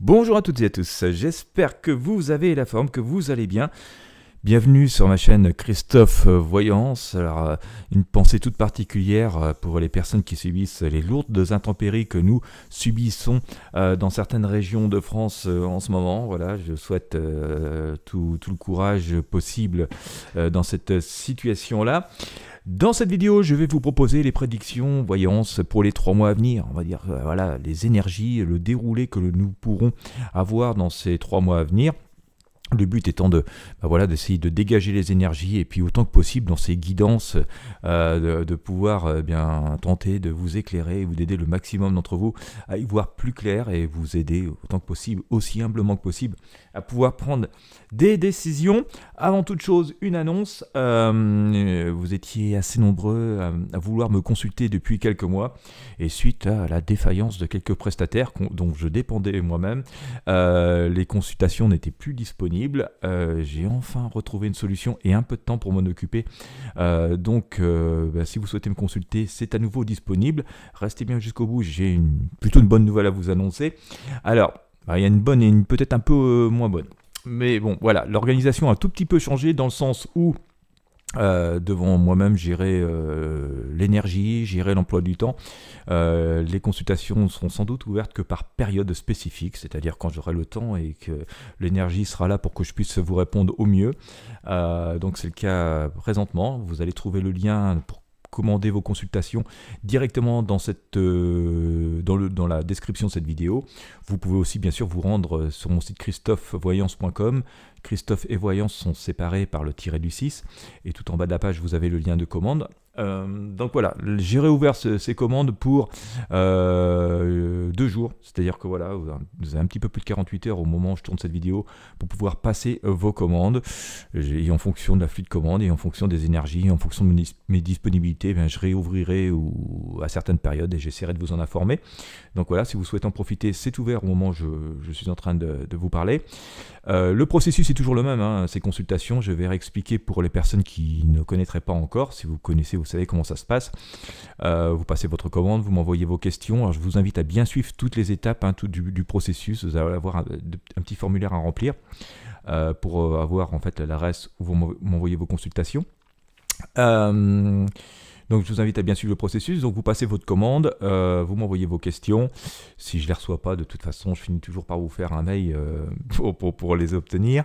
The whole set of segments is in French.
Bonjour à toutes et à tous, j'espère que vous avez la forme, que vous allez bien. Bienvenue sur ma chaîne Christophe Voyance. Alors, une pensée toute particulière pour les personnes qui subissent les lourdes intempéries que nous subissons dans certaines régions de France en ce moment. Voilà, je souhaite tout le courage possible dans cette situation-là. Dans cette vidéo, je vais vous proposer les prédictions voyance pour les 3 mois à venir. On va dire voilà, les énergies, le déroulé que nous pourrons avoir dans ces 3 mois à venir. Le but étant d'essayer de dégager les énergies et puis autant que possible dans ces guidances de pouvoir bien tenter de vous éclairer, vous d'aider le maximum d'entre vous à y voir plus clair et vous aider autant que possible, aussi humblement que possible, à pouvoir prendre des décisions. Avant toute chose, une annonce. Vous étiez assez nombreux à vouloir me consulter depuis quelques mois et suite à la défaillance de quelques prestataires dont je dépendais moi-même, les consultations n'étaient plus disponibles. J'ai enfin retrouvé une solution et un peu de temps pour m'en occuper. Si vous souhaitez me consulter, c'est à nouveau disponible. Restez bien jusqu'au bout, j'ai plutôt une bonne nouvelle à vous annoncer. Alors, il y a une bonne et une peut-être un peu moins bonne. Mais bon, voilà, l'organisation a un tout petit peu changé dans le sens où devant moi-même gérer l'énergie, gérer l'emploi du temps. Les consultations seront sans doute ouvertes que par période spécifique, c'est-à-dire quand j'aurai le temps et que l'énergie sera là pour que je puisse vous répondre au mieux. Donc c'est le cas présentement. Vous allez trouver le lien pour commander vos consultations directement dans la description de cette vidéo. Vous pouvez aussi bien sûr vous rendre sur mon site christophevoyance.com. Christophe et Voyance sont séparés par le tiret du 6 et tout en bas de la page vous avez le lien de commande. Donc voilà, j'ai réouvert ces commandes pour 2 jours, c'est-à-dire que voilà, vous avez un petit peu plus de 48 heures au moment où je tourne cette vidéo pour pouvoir passer vos commandes. Et en fonction de la flux de commandes et en fonction des énergies, en fonction de mes disponibilités, je réouvrirai à certaines périodes et j'essaierai de vous en informer. Donc voilà, si vous souhaitez en profiter, c'est ouvert au moment où je suis en train de vous parler. Le processus est toujours le même, hein, ces consultations, je vais réexpliquer pour les personnes qui ne connaîtraient pas encore. Si vous connaissez, vous savez comment ça se passe. Vous passez votre commande, vous m'envoyez vos questions. Alors, je vous invite à bien suivre toutes les étapes du processus. Vous allez avoir un petit formulaire à remplir pour avoir en fait l'adresse où vous m'envoyez vos consultations. Donc je vous invite à bien suivre le processus. Donc vous passez votre commande, vous m'envoyez vos questions. Si je ne les reçois pas, de toute façon, je finis toujours par vous faire un mail pour les obtenir.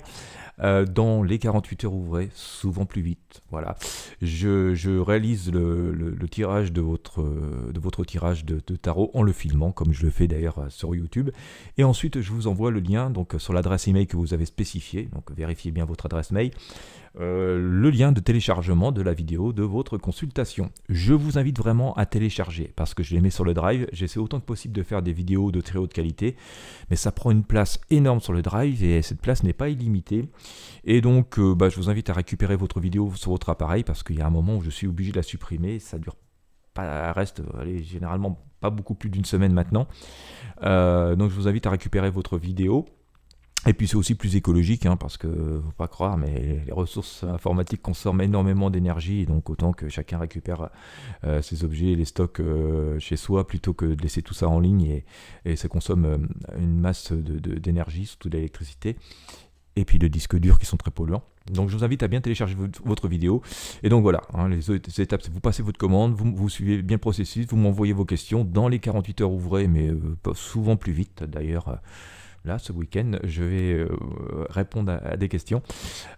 Dans les 48 heures ouvrées, souvent plus vite. Voilà. Je réalise le tirage de votre tirage de tarot en le filmant, comme je le fais d'ailleurs sur YouTube. Et ensuite, je vous envoie le lien donc, sur l'adresse email que vous avez spécifiée. Donc vérifiez bien votre adresse mail. Le lien de téléchargement de la vidéo de votre consultation. Je vous invite vraiment à télécharger parce que je les mets sur le drive. J'essaie autant que possible de faire des vidéos de très haute qualité, mais ça prend une place énorme sur le drive et cette place n'est pas illimitée. Et donc, je vous invite à récupérer votre vidéo sur votre appareil parce qu'il y a un moment où je suis obligé de la supprimer. Ça dure pas, reste généralement pas beaucoup plus d'une semaine maintenant. Donc, je vous invite à récupérer votre vidéo. Et puis c'est aussi plus écologique, hein, parce que, faut pas croire, mais les ressources informatiques consomment énormément d'énergie, donc autant que chacun récupère ses objets, les stocks chez soi, plutôt que de laisser tout ça en ligne, et ça consomme une masse d'énergie, surtout d'électricité, et puis de disques durs qui sont très polluants. Donc je vous invite à bien télécharger votre vidéo. Et donc voilà, hein, les étapes, c'est vous passez votre commande, vous suivez bien le processus, vous m'envoyez vos questions dans les 48 heures ouvrées, mais souvent plus vite d'ailleurs. Là, ce week-end, je vais répondre à des questions.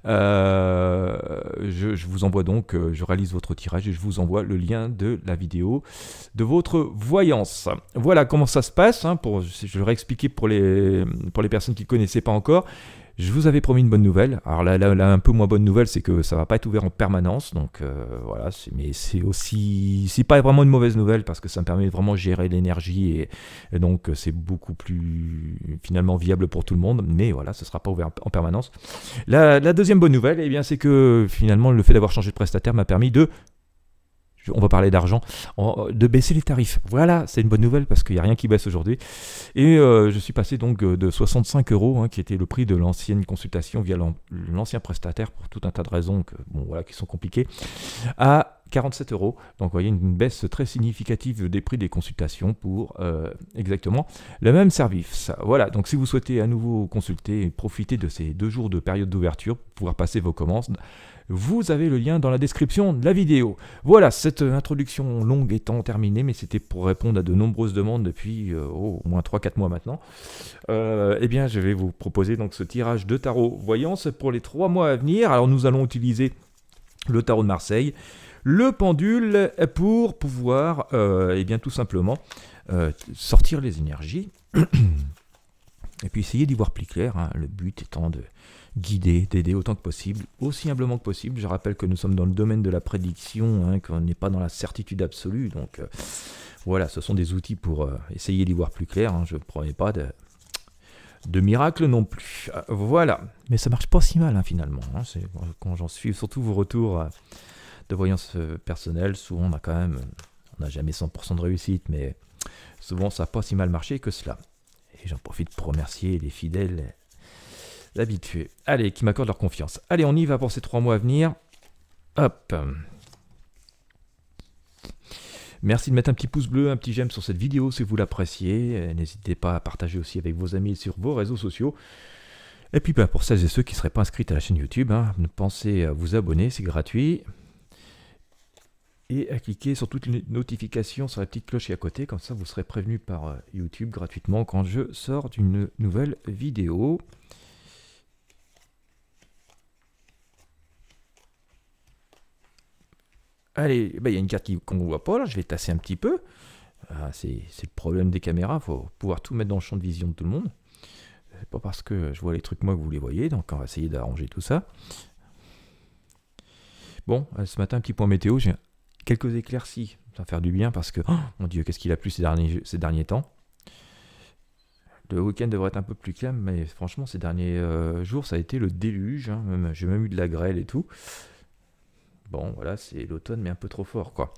Je vous envoie donc, je réalise votre tirage et je vous envoie le lien de la vidéo de votre voyance. Voilà comment ça se passe. Hein, je vais réexpliquer pour les personnes qui ne connaissaient pas encore. Je vous avais promis une bonne nouvelle. Alors là, un peu moins bonne nouvelle, c'est que ça va pas être ouvert en permanence. Donc voilà, mais c'est pas vraiment une mauvaise nouvelle parce que ça me permet de vraiment gérer l'énergie et donc c'est beaucoup plus finalement viable pour tout le monde. Mais voilà, ce sera pas ouvert en permanence. La deuxième bonne nouvelle, eh bien, c'est que finalement le fait d'avoir changé de prestataire m'a permis on va parler d'argent, de baisser les tarifs. Voilà, c'est une bonne nouvelle parce qu'il n'y a rien qui baisse aujourd'hui. Et je suis passé donc de 65 €, hein, qui était le prix de l'ancienne consultation via l'ancien prestataire pour tout un tas de raisons qui sont compliquées, à 47 €. Donc vous voyez une baisse très significative des prix des consultations pour exactement le même service. Voilà, donc si vous souhaitez à nouveau consulter et profiter de ces 2 jours de période d'ouverture pour pouvoir passer vos commandes, vous avez le lien dans la description de la vidéo. Voilà, cette introduction longue étant terminée, mais c'était pour répondre à de nombreuses demandes depuis au moins 3-4 mois maintenant. Eh bien, je vais vous proposer donc ce tirage de tarot voyance pour les 3 mois à venir. Alors, nous allons utiliser le tarot de Marseille, le pendule pour pouvoir, eh bien, tout simplement sortir les énergies et puis essayer d'y voir plus clair. Hein, le but étant de guider, d'aider autant que possible, aussi humblement que possible. Je rappelle que nous sommes dans le domaine de la prédiction, hein, qu'on n'est pas dans la certitude absolue. Donc voilà, ce sont des outils pour essayer d'y voir plus clair. Hein, je ne promets pas de miracle non plus. Voilà, mais ça marche pas si mal hein, finalement. Hein, quand j'en suis, surtout vos retours de voyance personnelle, souvent on a quand même, on n'a jamais 100% de réussite, mais souvent ça n'a pas si mal marché que cela. Et j'en profite pour remercier les fidèles habitués. Allez, qui m'accordent leur confiance. Allez, on y va pour ces 3 mois à venir. Hop. Merci de mettre un petit pouce bleu, un petit j'aime sur cette vidéo si vous l'appréciez. N'hésitez pas à partager aussi avec vos amis sur vos réseaux sociaux. Et puis pour celles et ceux qui ne seraient pas inscrits à la chaîne YouTube, hein, pensez à vous abonner, c'est gratuit. Et à cliquer sur toutes les notifications sur la petite cloche qui est à côté, comme ça vous serez prévenu par YouTube gratuitement quand je sors d'une nouvelle vidéo. Allez, il y a une carte qu'on ne voit pas, là, je vais tasser un petit peu. C'est le problème des caméras, il faut pouvoir tout mettre dans le champ de vision de tout le monde. C'est pas parce que je vois les trucs moi que vous les voyez, donc on va essayer d'arranger tout ça. Bon, ce matin, un petit point météo, j'ai quelques éclaircies, ça va faire du bien parce que, oh mon Dieu, qu'est-ce qu'il a plu ces derniers temps. Le week-end devrait être un peu plus calme, mais franchement, ces derniers jours, ça a été le déluge. Hein, j'ai même eu de la grêle et tout. Bon, voilà, c'est l'automne, mais un peu trop fort, quoi.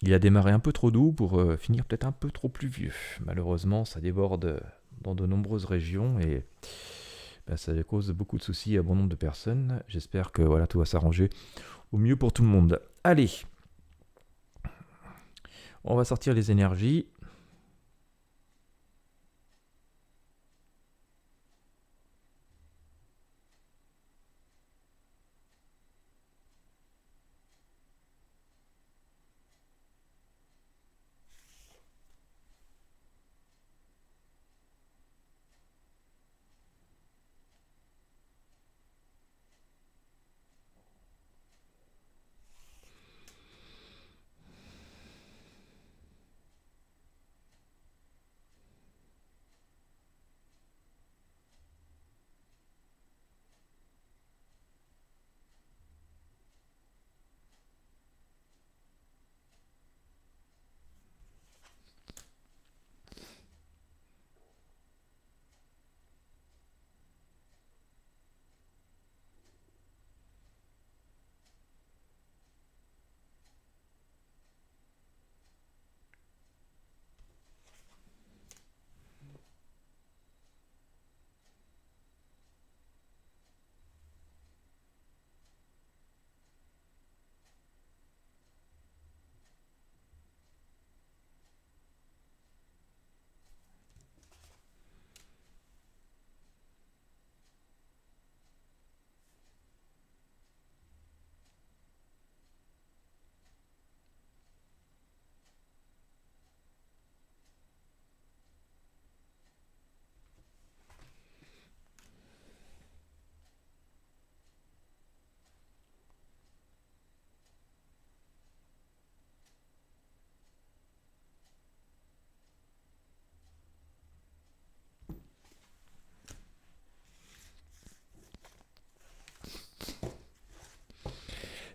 Il a démarré un peu trop doux pour finir peut-être un peu trop pluvieux. Malheureusement, ça déborde dans de nombreuses régions et ça cause beaucoup de soucis à bon nombre de personnes. J'espère que voilà, tout va s'arranger au mieux pour tout le monde. Allez, on va sortir les énergies.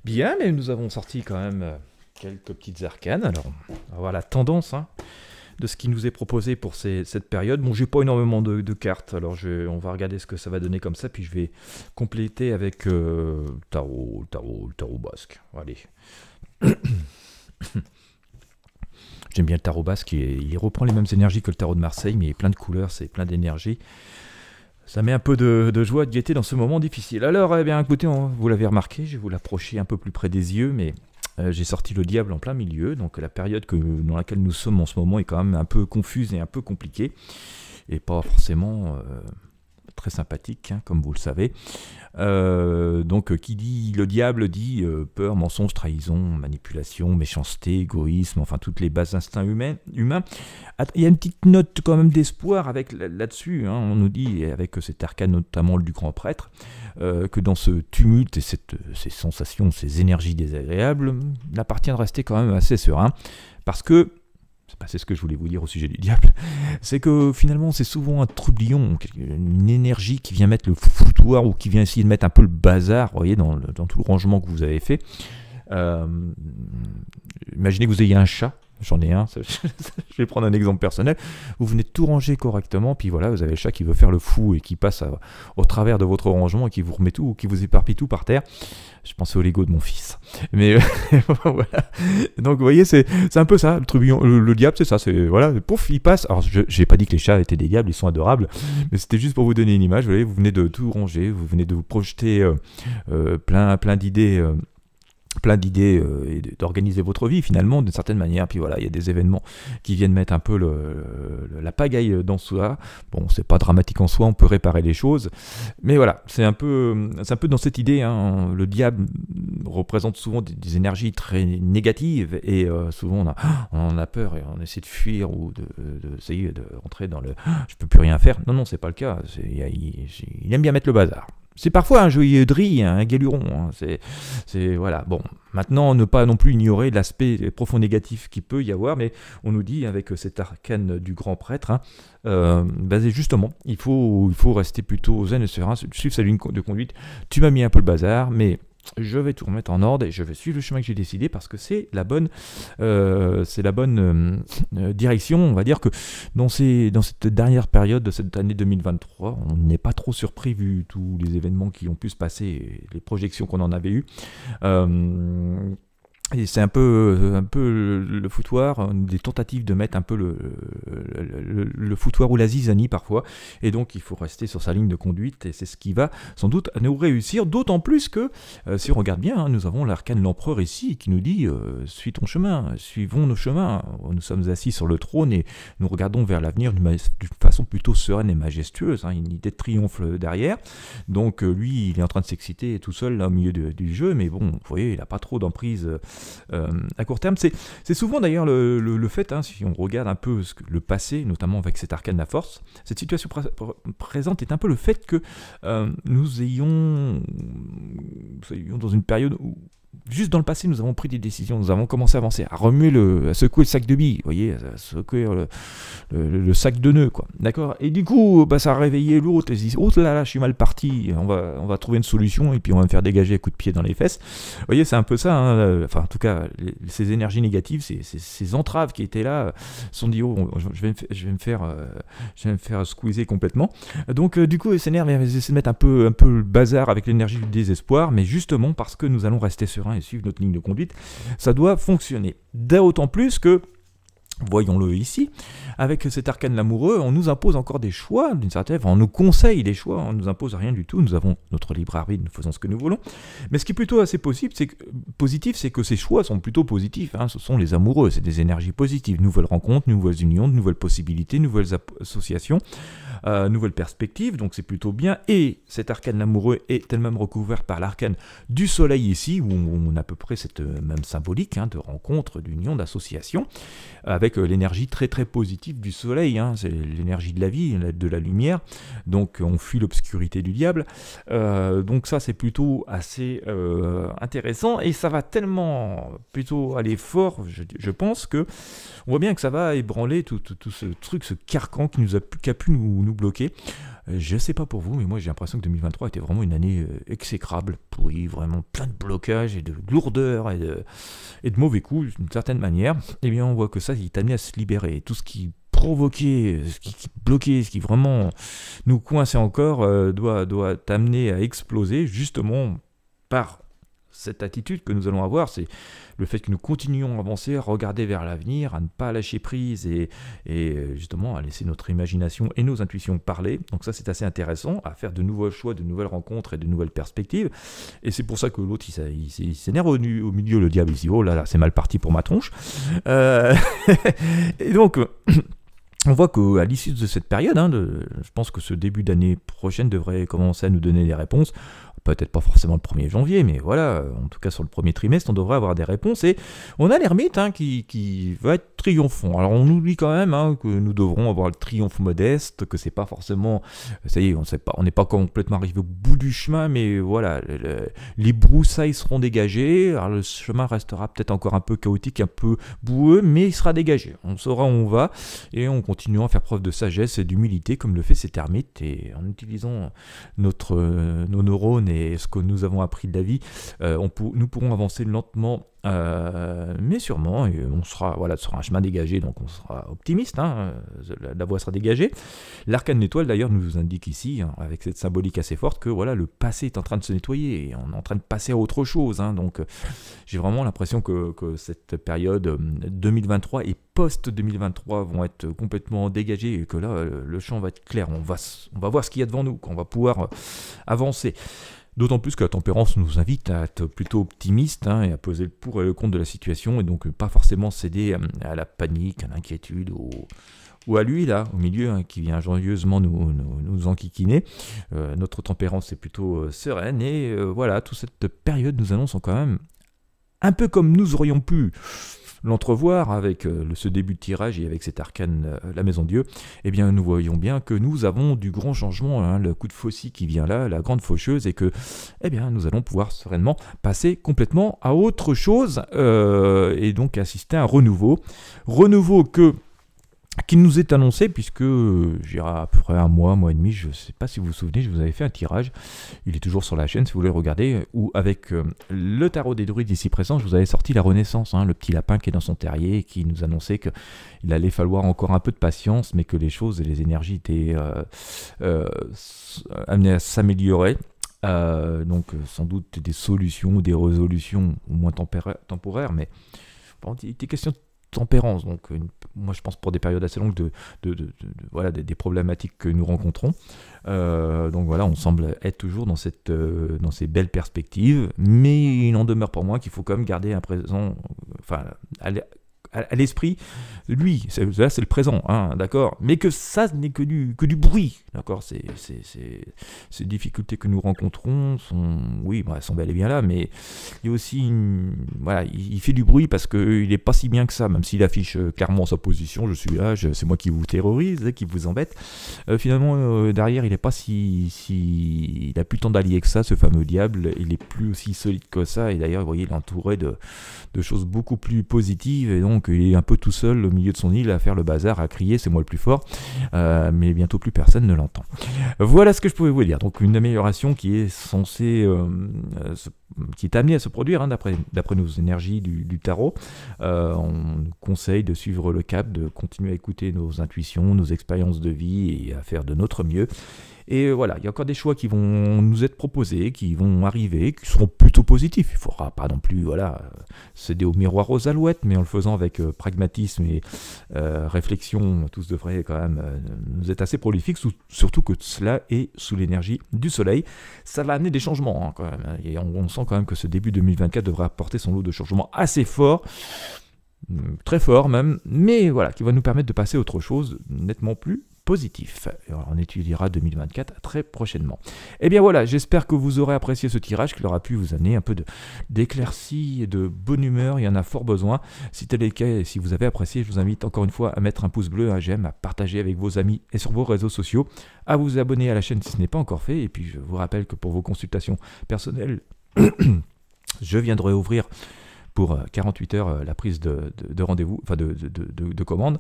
Bien, mais nous avons sorti quand même quelques petites arcanes. Alors, on va voir la tendance hein, de ce qui nous est proposé pour cette période. Bon, j'ai pas énormément de cartes, alors on va regarder ce que ça va donner comme ça, puis je vais compléter avec le tarot basque. Allez. J'aime bien le tarot basque, il reprend les mêmes énergies que le tarot de Marseille, mais il est plein de couleurs, c'est plein d'énergie. Ça met un peu de joie, de gaieté dans ce moment difficile. Alors, eh bien, écoutez, vous l'avez remarqué, je vais vous l'approcher un peu plus près des yeux, mais j'ai sorti le diable en plein milieu, donc la période dans laquelle nous sommes en ce moment est quand même un peu confuse et un peu compliquée, et pas forcément très sympathique, hein, comme vous le savez. Donc, qui dit le diable dit peur, mensonge, trahison, manipulation, méchanceté, égoïsme, enfin toutes les bases instincts humains. Il y a une petite note quand même d'espoir avec là-dessus. Hein, on nous dit, avec cet arcane notamment du grand prêtre, que dans ce tumulte et ces sensations, ces énergies désagréables, il appartient de rester quand même assez serein, parce que c'est ce que je voulais vous dire au sujet du diable, c'est que finalement c'est souvent un trublion, une énergie qui vient mettre le foutoir ou qui vient essayer de mettre un peu le bazar, vous voyez, dans tout le rangement que vous avez fait. Imaginez que vous ayez un chat, j'en ai un, je vais prendre un exemple personnel, vous venez de tout ranger correctement, puis voilà, vous avez le chat qui veut faire le fou et qui passe au travers de votre rangement et qui vous remet tout, ou qui vous éparpille tout par terre. Je pensais au Lego de mon fils. Mais voilà. Donc vous voyez, c'est un peu ça, le trublion, le diable, c'est ça, c'est voilà, pouf, il passe. Alors je n'ai pas dit que les chats étaient des diables, ils sont adorables, mais c'était juste pour vous donner une image. Vous voyez, vous venez de tout ranger, vous venez de vous projeter plein d'idées. Et d'organiser votre vie finalement d'une certaine manière, puis voilà, il y a des événements qui viennent mettre un peu la pagaille dans soi. Bon, c'est pas dramatique en soi, on peut réparer les choses, mais voilà, c'est un peu dans cette idée, hein. Le diable représente souvent des énergies très négatives, et souvent on en a peur et on essaie de fuir ou d'essayer de rentrer dans le je peux plus rien faire. Non, c'est pas le cas, il aime bien mettre le bazar. C'est parfois un joyeux drille, un galuron, hein. C'est voilà. Bon, maintenant, ne pas non plus ignorer l'aspect profond négatif qu'il peut y avoir, mais on nous dit avec cet arcane du grand prêtre, hein, basé justement, il faut rester plutôt zen et serein, suivre sa ligne de conduite. Tu m'as mis un peu le bazar, mais je vais tout remettre en ordre et je vais suivre le chemin que j'ai décidé, parce que c'est la bonne direction. On va dire que dans cette dernière période de cette année 2023, on n'est pas trop surpris vu tous les événements qui ont pu se passer et les projections qu'on en avait eues. Et c'est un peu le foutoir, des tentatives de mettre un peu le foutoir ou la zizanie parfois, et donc il faut rester sur sa ligne de conduite, et c'est ce qui va sans doute nous réussir, d'autant plus que, si on regarde bien, hein, nous avons l'arcane l'empereur ici, qui nous dit suis ton chemin, suivons nos chemins, nous sommes assis sur le trône, et nous regardons vers l'avenir d'une façon plutôt sereine et majestueuse, hein, une idée de triomphe derrière, donc lui, il est en train de s'exciter tout seul là, au milieu du jeu, mais bon, vous voyez, il n'a pas trop d'emprise à court terme. C'est souvent d'ailleurs le fait, hein, si on regarde un peu le passé, notamment avec cet arcane de la force, cette situation présente est un peu le fait que nous soyons dans une période où juste dans le passé, nous avons pris des décisions, nous avons commencé à avancer, à secouer le sac de billes, vous voyez, à secouer le sac de nœuds, quoi. D'accord. Et du coup, ça a réveillé l'autre, et il dit, oh là, je suis mal parti, on va trouver une solution, et puis on va me faire dégager à coups de pied dans les fesses. Vous voyez, c'est un peu ça, hein, enfin, en tout cas, ces énergies négatives, ces entraves qui étaient là, se sont dit, oh, je vais me faire squeezer complètement. Donc, du coup, ils s'énervent, ils essaient de mettre un peu le bazar avec l'énergie du désespoir, mais justement, parce que nous allons rester serein et suivre notre ligne de conduite, ça doit fonctionner. D'autant plus que, voyons-le ici, avec cet arcane l'amoureux, on nous impose encore des choix, d'une certaine façon, on nous conseille des choix, on ne nous impose rien du tout, nous avons notre libre arbitre, nous faisons ce que nous voulons. Mais ce qui est plutôt assez positif, c'est que ces choix sont plutôt positifs, hein. Ce sont les amoureux, c'est des énergies positives, nouvelles rencontres, nouvelles unions, nouvelles possibilités, nouvelles associations, nouvelles perspectives, donc c'est plutôt bien. Et cet arcane l'amoureux est elle-même recouvert par l'arcane du soleil ici, où on a à peu près cette même symbolique, hein, de rencontre, d'union, d'association, avec l'énergie très très positive du soleil, hein, c'est l'énergie de la vie, de la lumière, donc on fuit l'obscurité du diable, donc ça c'est plutôt assez intéressant, et ça va tellement plutôt aller fort, je pense, que on voit bien que ça va ébranler tout ce truc, ce carcan qui a pu nous bloquer. Je sais pas pour vous, mais moi j'ai l'impression que 2023 était vraiment une année exécrable, pourrie, vraiment plein de blocages et de lourdeur et de mauvais coups d'une certaine manière. Et bien on voit que ça, il est amené à se libérer. Tout ce qui provoquait, ce qui bloquait, ce qui vraiment nous coinçait encore, doit t'amener à exploser justement par cette attitude que nous allons avoir, c'est le fait que nous continuions à avancer, à regarder vers l'avenir, à ne pas lâcher prise et justement à laisser notre imagination et nos intuitions parler. Donc ça, c'est assez intéressant, à faire de nouveaux choix, de nouvelles rencontres et de nouvelles perspectives. Et c'est pour ça que l'autre, il s'énerve au milieu, le diable, il dit « Oh là là, c'est mal parti pour ma tronche ». Et donc... On voit qu'à l'issue de cette période, je pense que ce début d'année prochaine devrait commencer à nous donner des réponses. Peut-être pas forcément le 1er janvier, mais voilà, en tout cas sur le premier trimestre, on devrait avoir des réponses. Et on a l'ermite qui va être triomphant. Alors on oublie quand même que nous devrons avoir le triomphe modeste, que c'est pas forcément... Ça y est, on n'est pas complètement arrivé au bout du chemin, mais voilà, les broussailles seront dégagées. Alors le chemin restera peut-être encore un peu chaotique, un peu boueux, mais il sera dégagé. On saura où on va et on continuera à faire preuve de sagesse et d'humilité comme le fait cet ermite. Et en utilisant nos neurones et ce que nous avons appris de la vie, nous pourrons avancer lentement mais sûrement, et on sera, voilà, ce sera un chemin dégagé, donc on sera optimiste, la voie sera dégagée. L'arcane d'étoile d'ailleurs nous indique ici, avec cette symbolique assez forte, que voilà, le passé est en train de se nettoyer, et on est en train de passer à autre chose, donc j'ai vraiment l'impression que cette période 2023 et post-2023 vont être complètement dégagées, et que là, le champ va être clair, on va voir ce qu'il y a devant nous, qu'on va pouvoir avancer. D'autant plus que la tempérance nous invite à être plutôt optimiste et à peser le pour et le contre de la situation, et donc pas forcément céder à la panique, à l'inquiétude ou à lui là au milieu qui vient joyeusement nous enquiquiner. Notre tempérance est plutôt sereine, et voilà, toute cette période nous annonce quand même un peu comme nous aurions pu l'entrevoir avec ce début de tirage et avec cet arcane la Maison Dieu. Eh bien nous voyons bien que nous avons du grand changement, le coup de faucille qui vient là, la grande faucheuse, et que eh bien nous allons pouvoir sereinement passer complètement à autre chose, et donc assister à un renouveau qui nous est annoncé, puisque j'irai à peu près un mois et demi, je ne sais pas si vous vous souvenez, je vous avais fait un tirage, il est toujours sur la chaîne si vous voulez le regarder, où avec le tarot des druides ici présent, je vous avais sorti la Renaissance, le petit lapin qui est dans son terrier, qui nous annonçait qu'il allait falloir encore un peu de patience, mais que les choses et les énergies étaient amenées à s'améliorer. Donc sans doute des solutions ou des résolutions au moins temporaires, mais bon, il était question de tempérance, donc moi je pense pour des périodes assez longues voilà, des problématiques que nous rencontrons, donc voilà, on semble être toujours dans ces belles perspectives, mais il en demeure pour moi qu'il faut quand même garder un présent, enfin à l'esprit, lui, là c'est le présent, d'accord, mais que ça n'est que du bruit, d'accord, ces difficultés que nous rencontrons elles sont bel et bien là, mais il y a aussi voilà, il fait du bruit parce qu'il n'est pas si bien que ça, même s'il affiche clairement sa position, je suis là, c'est moi qui vous terrorise, qui vous embête, finalement derrière il n'est pas il a plus tant d'alliés que ça, ce fameux diable, il est plus aussi solide que ça, et d'ailleurs vous voyez, il est entouré de choses beaucoup plus positives, et donc il est un peu tout seul au milieu de son île à faire le bazar, à crier c'est moi le plus fort, mais bientôt plus personne ne l'entend. Voilà ce que je pouvais vous dire. Donc une amélioration qui est censée qui est amenée à se produire d'après nos énergies du tarot. On nous conseille de suivre le cap, de continuer à écouter nos intuitions, nos expériences de vie, et à faire de notre mieux. Et voilà, il y a encore des choix qui vont nous être proposés, qui vont arriver, qui seront plutôt positifs. Il ne faudra pas non plus céder au miroir aux alouettes, mais en le faisant avec pragmatisme et réflexion, tous devraient quand même nous être assez prolifiques, surtout que cela est sous l'énergie du soleil. Ça va amener des changements quand même, et on sent quand même que ce début 2024 devra apporter son lot de changements assez forts, très fort même, mais voilà, qui va nous permettre de passer à autre chose nettement plus positif. Alors, on étudiera 2024 très prochainement. Et bien voilà, j'espère que vous aurez apprécié ce tirage, qu'il aura pu vous amener un peu d'éclaircie et de bonne humeur. Il y en a fort besoin. Si tel est le cas, et si vous avez apprécié, je vous invite encore une fois à mettre un pouce bleu, un j'aime, à partager avec vos amis et sur vos réseaux sociaux, à vous abonner à la chaîne si ce n'est pas encore fait. Et puis je vous rappelle que pour vos consultations personnelles, je viendrai ouvrir pour 48 heures la prise de rendez-vous, enfin de commande.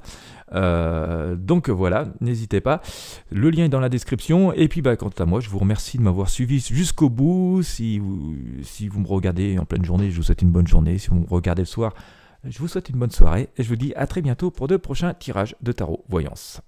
Donc voilà, n'hésitez pas. Le lien est dans la description. Et puis quant à moi, je vous remercie de m'avoir suivi jusqu'au bout. Si vous me regardez en pleine journée, je vous souhaite une bonne journée. Si vous me regardez le soir, je vous souhaite une bonne soirée. Et je vous dis à très bientôt pour de prochains tirages de tarot voyance.